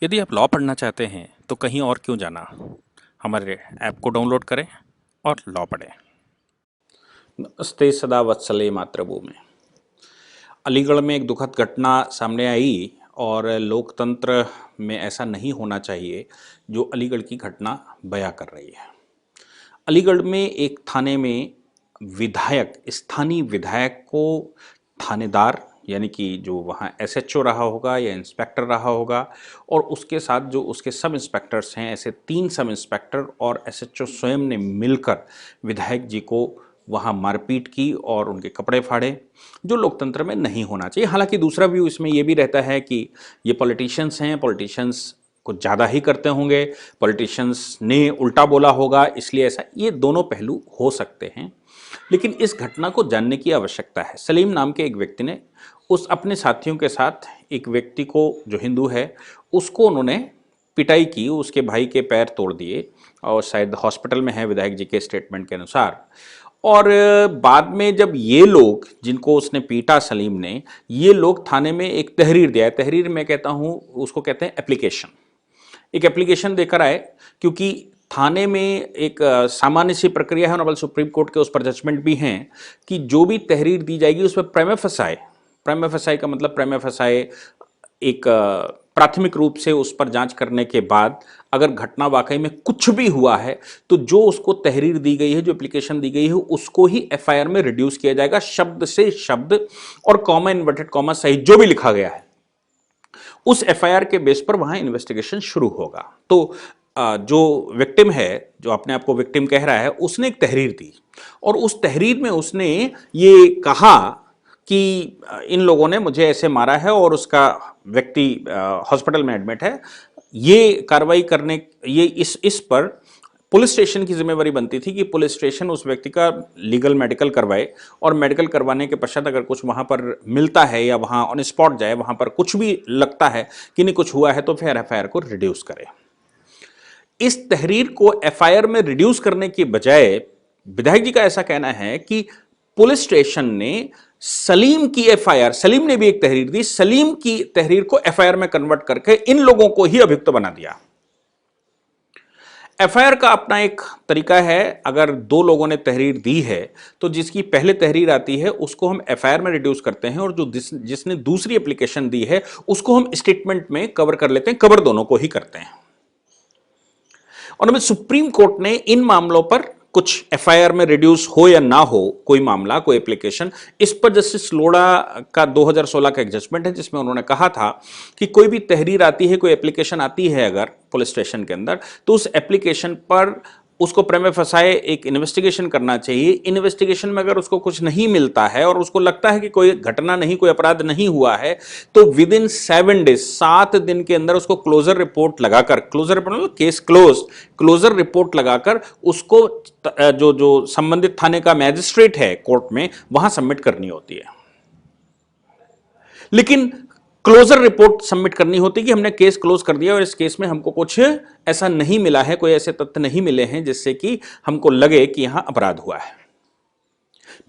यदि आप लॉ पढ़ना चाहते हैं तो कहीं और क्यों जाना। हमारे ऐप को डाउनलोड करें और लॉ पढ़ें। नमस्ते सदा वत्सले मातृभूमि। अलीगढ़ में एक दुखद घटना सामने आई और लोकतंत्र में ऐसा नहीं होना चाहिए जो अलीगढ़ की घटना बयां कर रही है। अलीगढ़ में एक थाने में विधायक, स्थानीय विधायक को थानेदार यानी कि जो वहाँ एसएचओ रहा होगा या इंस्पेक्टर रहा होगा और उसके साथ जो उसके सब इंस्पेक्टर्स हैं, ऐसे 3 सब इंस्पेक्टर और एसएचओ स्वयं ने मिलकर विधायक जी को वहाँ मारपीट की और उनके कपड़े फाड़े, जो लोकतंत्र में नहीं होना चाहिए। हालांकि दूसरा व्यू इसमें यह भी रहता है कि ये पॉलिटिशियंस हैं, पॉलिटिशियंस कुछ ज़्यादा ही करते होंगे, पॉलिटिशियंस ने उल्टा बोला होगा इसलिए ऐसा, ये दोनों पहलू हो सकते हैं। लेकिन इस घटना को जानने की आवश्यकता है। सलीम नाम के एक व्यक्ति ने उस अपने साथियों के साथ एक व्यक्ति को जो हिंदू है उसको उन्होंने पिटाई की, उसके भाई के पैर तोड़ दिए और शायद हॉस्पिटल में है विधायक जी के स्टेटमेंट के अनुसार। और बाद में जब ये लोग जिनको उसने पीटा सलीम ने, ये लोग थाने में एक तहरीर दिया। तहरीर मैं कहता हूँ उसको कहते हैं एप्लीकेशन। एक एप्लीकेशन देकर आए क्योंकि थाने में एक सामान्य सी प्रक्रिया है, ऑनरेबल सुप्रीम कोर्ट के उस पर जजमेंट भी हैं कि जो भी तहरीर दी जाएगी उसमें प्रेमा फसाए का मतलब प्रेमा फसाए एक प्राथमिक रूप से उस पर जांच करने के बाद अगर घटना वाकई में कुछ भी हुआ है तो जो उसको तहरीर दी गई है, जो एप्लीकेशन दी गई है, उसको ही एफआईआर में रिड्यूस किया जाएगा, शब्द से शब्द और कॉमा इन्वर्टेड कॉमा सहित जो भी लिखा गया है उस एफआईआर के बेस पर वहां इन्वेस्टिगेशन शुरू होगा। तो जो विक्टिम है, जो अपने आप को विक्टिम कह रहा है, उसने एक तहरीर दी और उस तहरीर में उसने ये कहा कि इन लोगों ने मुझे ऐसे मारा है और उसका व्यक्ति हॉस्पिटल में एडमिट है। ये कार्रवाई करने, ये इस पर पुलिस स्टेशन की जिम्मेवारी बनती थी कि पुलिस स्टेशन उस व्यक्ति का लीगल मेडिकल करवाए और मेडिकल करवाने के पश्चात अगर कुछ वहां पर मिलता है या वहां ऑन स्पॉट जाए, वहां पर कुछ भी लगता है कि नहीं कुछ हुआ है तो फिर एफआईआर को रिड्यूस करे। इस तहरीर को एफआईआर में रिड्यूस करने की बजाय विधायक जी का ऐसा कहना है कि पुलिस स्टेशन ने सलीम की एफआईआर, सलीम ने भी एक तहरीर दी, सलीम की तहरीर को एफआईआर में कन्वर्ट करके इन लोगों को ही अभियुक्त बना दिया। एफआईआर का अपना एक तरीका है। अगर 2 लोगों ने तहरीर दी है तो जिसकी पहले तहरीर आती है उसको हम एफआईआर में रिड्यूस करते हैं और जो जिसने दूसरी एप्लीकेशन दी है उसको हम स्टेटमेंट में कवर कर लेते हैं, कवर दोनों को ही करते हैं। और हमें सुप्रीम कोर्ट ने इन मामलों पर कुछ एफआईआर में रिड्यूस हो या ना हो कोई मामला, कोई एप्लीकेशन, इस पर जस्टिस लोढ़ा का 2016 का एक जजमेंट है जिसमें उन्होंने कहा था कि कोई भी तहरीर आती है, कोई एप्लीकेशन आती है अगर पुलिस स्टेशन के अंदर, तो उस एप्लीकेशन पर उसको प्रेमे फसाए एक इन्वेस्टिगेशन करना चाहिए। इन्वेस्टिगेशन में अगर उसको कुछ नहीं मिलता है और उसको लगता है कि कोई घटना नहीं, कोई अपराध नहीं हुआ है, तो विद इन 7 डेज, 7 दिन के अंदर उसको क्लोजर रिपोर्ट लगाकर, क्लोजर रिपोर्ट मतलब केस क्लोजर रिपोर्ट लगाकर उसको जो संबंधित थाने का मैजिस्ट्रेट है कोर्ट में वहां सबमिट करनी होती है। लेकिन क्लोजर रिपोर्ट सबमिट करनी होती कि हमने केस क्लोज कर दिया और इस केस में हमको कुछ ऐसा नहीं मिला है, कोई ऐसे तथ्य नहीं मिले हैं जिससे कि हमको लगे कि यहां अपराध हुआ है।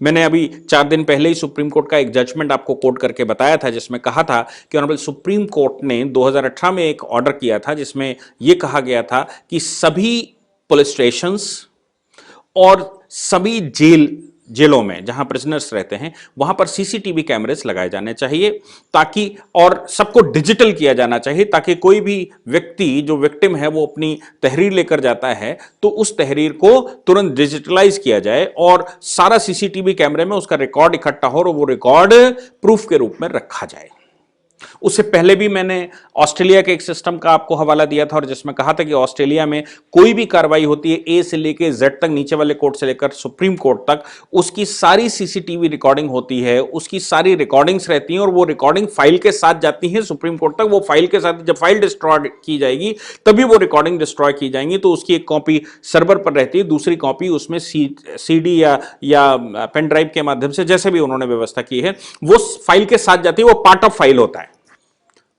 मैंने अभी 4 दिन पहले ही सुप्रीम कोर्ट का एक जजमेंट आपको कोट करके बताया था जिसमें कहा था कि ऑनरेबल सुप्रीम कोर्ट ने 2018 में एक ऑर्डर किया था जिसमें यह कहा गया था कि सभी पुलिस स्टेशंस और सभी जेलों में जहां प्रिजनर्स रहते हैं वहां पर सीसीटीवी कैमरेस लगाए जाने चाहिए ताकि, और सबको डिजिटल किया जाना चाहिए ताकि कोई भी व्यक्ति जो विक्टिम है वो अपनी तहरीर लेकर जाता है तो उस तहरीर को तुरंत डिजिटलाइज किया जाए और सारा सीसीटीवी कैमरे में उसका रिकॉर्ड इकट्ठा हो और वो रिकॉर्ड प्रूफ के रूप में रखा जाए। उससे पहले भी मैंने ऑस्ट्रेलिया के एक सिस्टम का आपको हवाला दिया था और जिसमें कहा था कि ऑस्ट्रेलिया में कोई भी कार्रवाई होती है ए से लेकर जेड तक, नीचे वाले कोर्ट से लेकर सुप्रीम कोर्ट तक, उसकी सारी सीसीटीवी रिकॉर्डिंग होती है, उसकी सारी रिकॉर्डिंग्स रहती हैं और वो रिकॉर्डिंग फाइल के साथ जाती है सुप्रीम कोर्ट तक। वो फाइल के साथ जब फाइल डिस्ट्रॉय की जाएगी तभी वो रिकॉर्डिंग डिस्ट्रॉय की जाएंगी, तो उसकी एक कॉपी सर्वर पर रहती है, दूसरी कॉपी उसमें सीडी या पेन ड्राइव के माध्यम से, जैसे भी उन्होंने व्यवस्था की है, वो फाइल के साथ जाती है। वो पार्ट ऑफ फाइल होता है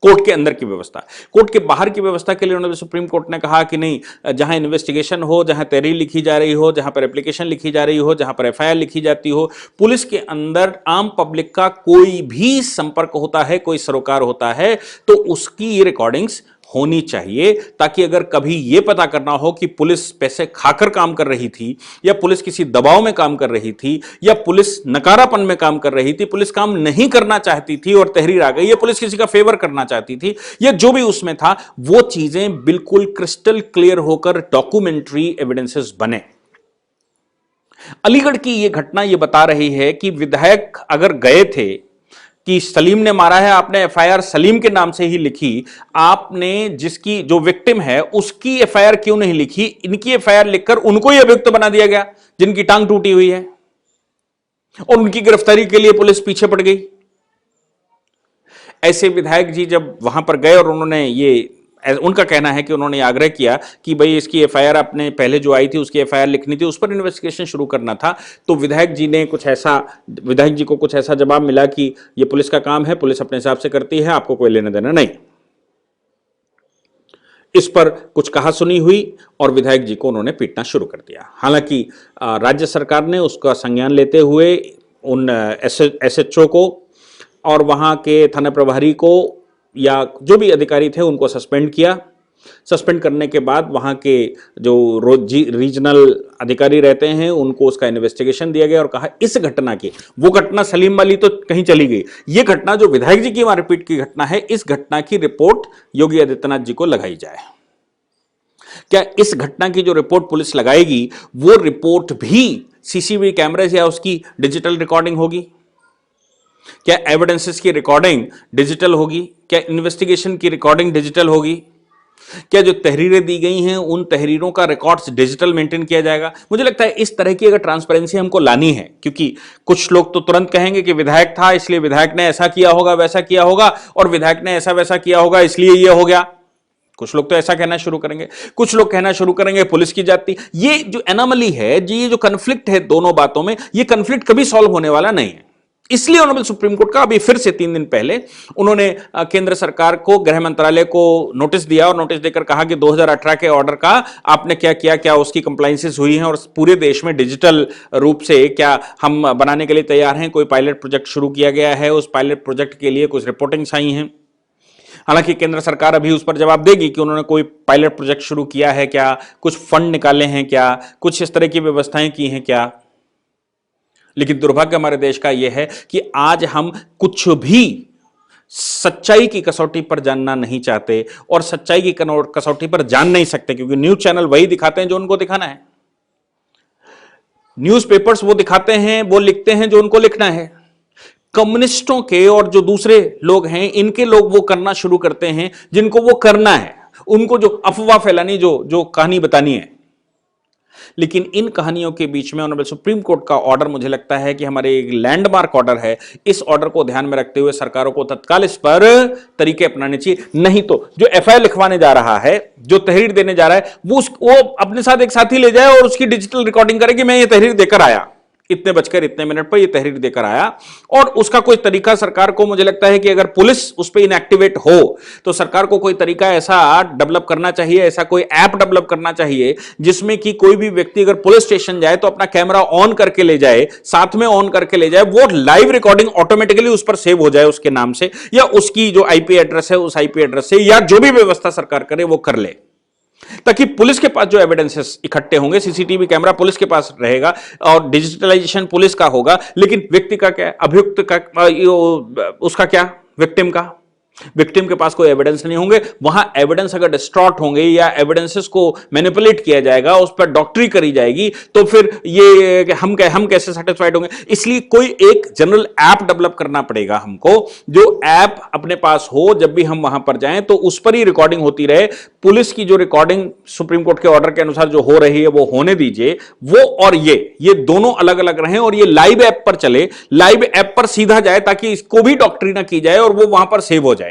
कोर्ट के अंदर की व्यवस्था। कोर्ट के बाहर की व्यवस्था के लिए उन्होंने सुप्रीम कोर्ट ने कहा कि नहीं, जहां इन्वेस्टिगेशन हो, जहां तहरीर लिखी जा रही हो, जहां पर एप्लीकेशन लिखी जा रही हो, जहां पर एफआईआर लिखी जाती हो, पुलिस के अंदर आम पब्लिक का कोई भी संपर्क होता है, कोई सरोकार होता है, तो उसकी रिकॉर्डिंग्स होनी चाहिए, ताकि अगर कभी यह पता करना हो कि पुलिस पैसे खाकर काम कर रही थी, या पुलिस किसी दबाव में काम कर रही थी, या पुलिस नकारापन में काम कर रही थी, पुलिस काम नहीं करना चाहती थी और तहरीर आ गई, या पुलिस किसी का फेवर करना चाहती थी, या जो भी उसमें था, वो चीजें बिल्कुल क्रिस्टल क्लियर होकर डॉक्यूमेंट्री एविडेंसेस बने। अलीगढ़ की यह घटना यह बता रही है कि विधायक अगर गए थे कि सलीम ने मारा है, आपने एफआईआर सलीम के नाम से ही लिखी, आपने जिसकी जो विक्टिम है उसकी एफआईआर क्यों नहीं लिखी? इनकी एफआईआर लिखकर उनको ही अभियुक्त बना दिया गया जिनकी टांग टूटी हुई है, और उनकी गिरफ्तारी के लिए पुलिस पीछे पड़ गई। ऐसे विधायक जी जब वहां पर गए और उन्होंने उनका कहना है कि उन्होंने आग्रह किया कि भाई इसकी एफआईआर आपने पहले जो आई थी उसकी एफआईआर लिखनी थी, उस पर इन्वेस्टिगेशन शुरू करना था, तो विधायक जी को कुछ ऐसा जवाब मिला कि ये पुलिस का काम है, पुलिस अपने हिसाब से करती है, आपको कोई लेना देना नहीं। इस पर कुछ कहा सुनी हुई और विधायक जी को उन्होंने पीटना शुरू कर दिया। हालांकि राज्य सरकार ने उसका संज्ञान लेते हुए उन एसएचओ को और वहां के थाना प्रभारी को या जो भी अधिकारी थे उनको सस्पेंड किया। सस्पेंड करने के बाद वहां के जो रीजनल अधिकारी रहते हैं उनको उसका इन्वेस्टिगेशन दिया गया और कहा इस घटना की, वो घटना सलीम वाली तो कहीं चली गई, ये घटना जो विधायक जी की मारपीट की घटना है, इस घटना की रिपोर्ट योगी आदित्यनाथ जी को लगाई जाए। क्या इस घटना की जो रिपोर्ट पुलिस लगाएगी वो रिपोर्ट भी सीसीटीवी कैमरे या उसकी डिजिटल रिकॉर्डिंग होगी? क्या एविडेंसेस की रिकॉर्डिंग डिजिटल होगी? क्या इन्वेस्टिगेशन की रिकॉर्डिंग डिजिटल होगी? क्या जो तहरीरें दी गई हैं उन तहरीरों का रिकॉर्ड्स डिजिटल मेंटेन किया जाएगा? मुझे लगता है इस तरह की अगर ट्रांसपेरेंसी हमको लानी है, क्योंकि कुछ लोग तो तुरंत कहेंगे कि विधायक था इसलिए विधायक ने ऐसा किया होगा, वैसा किया होगा, और विधायक ने ऐसा वैसा किया होगा इसलिए यह हो गया। कुछ लोग तो ऐसा कहना शुरू करेंगे, कुछ लोग कहना शुरू करेंगे पुलिस की जाती। ये जो एनोमली है, ये जो कन्फ्लिक्ट है दोनों बातों में, ये कन्फ्लिक्ट कभी सॉल्व होने वाला नहीं है। इसलिए ऑनरेबल सुप्रीम कोर्ट का अभी फिर से 3 दिन पहले उन्होंने केंद्र सरकार को, गृह मंत्रालय को नोटिस दिया और नोटिस देकर कहा कि 2018 के ऑर्डर का आपने क्या किया, क्या उसकी कंप्लायंसेस हुई हैं, और पूरे देश में डिजिटल रूप से क्या हम बनाने के लिए तैयार हैं। कोई पायलट प्रोजेक्ट शुरू किया गया है, उस पायलट प्रोजेक्ट के लिए कुछ रिपोर्टिंग्स आई हैं। हालांकि केंद्र सरकार अभी उस पर जवाब देगी कि उन्होंने कोई पायलट प्रोजेक्ट शुरू किया है क्या, कुछ फंड निकाले हैं क्या, कुछ इस तरह की व्यवस्थाएं की हैं क्या। लेकिन दुर्भाग्य हमारे देश का यह है कि आज हम कुछ भी सच्चाई की कसौटी पर जानना नहीं चाहते और सच्चाई की कसौटी पर जान नहीं सकते, क्योंकि न्यूज चैनल वही दिखाते हैं जो उनको दिखाना है, न्यूज़पेपर्स वो दिखाते हैं, वो लिखते हैं जो उनको लिखना है। कम्युनिस्टों के और जो दूसरे लोग हैं इनके लोग वो करना शुरू करते हैं जिनको वो करना है, उनको जो अफवाह फैलानी, जो कहानी बतानी है। लेकिन इन कहानियों के बीच में ऑनरेबल सुप्रीम कोर्ट का ऑर्डर मुझे लगता है कि हमारे एक लैंडमार्क ऑर्डर है। इस ऑर्डर को ध्यान में रखते हुए सरकारों को तत्काल इस पर तरीके अपनाने चाहिए, नहीं तो जो एफआईआर लिखवाने जा रहा है, जो तहरीर देने जा रहा है, वो अपने साथ एक साथी ले जाए और उसकी डिजिटल रिकॉर्डिंग करे कि मैं ये तहरीर देकर आया, इतने बजकर इतने मिनट पर ये तहरीर देकर आया, और उसका कोई तरीका सरकार को, मुझे लगता है कि अगर पुलिस उस पर इनएक्टिवेट हो तो सरकार को कोई तरीका ऐसा डेवलप करना चाहिए, ऐसा कोई ऐप डेवलप करना चाहिए जिसमें कि कोई भी व्यक्ति अगर पुलिस स्टेशन जाए तो अपना कैमरा ऑन करके ले जाए, साथ में ऑन करके ले जाए, वो लाइव रिकॉर्डिंग ऑटोमेटिकली उस पर सेव हो जाए उसके नाम से, या उसकी जो आईपी एड्रेस है उस आईपी एड्रेस से, या जो भी व्यवस्था सरकार करे वो कर ले, ताकि पुलिस के पास जो एविडेंसेस इकट्ठे होंगे, सीसीटीवी कैमरा पुलिस के पास रहेगा और डिजिटलाइजेशन पुलिस का होगा, लेकिन व्यक्ति का क्या, अभियुक्त का, उसका क्या, विक्टिम के पास कोई एविडेंस नहीं होंगे। वहां एविडेंस अगर डिस्ट्रॉट होंगे या एविडेंसेस को मैनिपुलेट किया जाएगा, उस पर डॉक्टरी करी जाएगी, तो फिर ये हम कैसे सेटिस्फाइड होंगे। इसलिए कोई एक जनरल ऐप डेवलप करना पड़ेगा हमको, जो ऐप अपने पास हो, जब भी हम वहां पर जाएं तो उस पर ही रिकॉर्डिंग होती रहे। पुलिस की जो रिकॉर्डिंग सुप्रीम कोर्ट के ऑर्डर के अनुसार जो हो रही है वो होने दीजिए, वो और ये दोनों अलग अलग रहें और ये लाइव ऐप पर चले, लाइव ऐप पर सीधा जाए, ताकि इसको भी डॉक्टरी ना की जाए और वो वहां पर सेव हो जाए।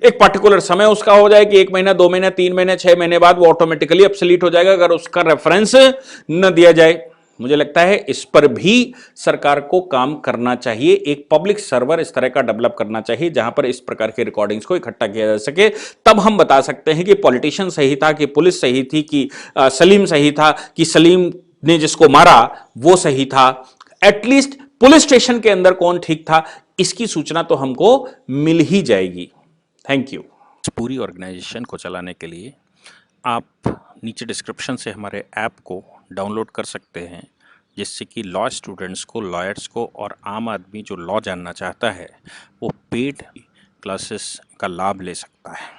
एक पर्टिकुलर समय उसका हो जाए कि 1 महीना, 2 महीना, 3 महीने, 6 महीने बाद वो ऑटोमेटिकली ऑब्सोलीट हो जाएगा अगर उसका रेफरेंस न दिया जाए। मुझे लगता है इस पर भी सरकार को काम करना चाहिए, एक पब्लिक सर्वर इस तरह का डेवलप करना चाहिए जहां पर इस प्रकार के रिकॉर्डिंग्स को इकट्ठा किया जा सके। तब हम बता सकते हैं कि पॉलिटिशियन सही था, कि पुलिस सही थी, कि सलीम सही था, कि सलीम ने जिसको मारा वो सही था। एटलीस्ट पुलिस स्टेशन के अंदर कौन ठीक था, इसकी सूचना तो हमको मिल ही जाएगी। Thank you. इस पूरी ऑर्गेनाइजेशन को चलाने के लिए आप नीचे डिस्क्रिप्शन से हमारे ऐप को डाउनलोड कर सकते हैं, जिससे कि लॉ स्टूडेंट्स को, लॉयर्स को और आम आदमी जो लॉ जानना चाहता है वो पेड क्लासेस का लाभ ले सकता है।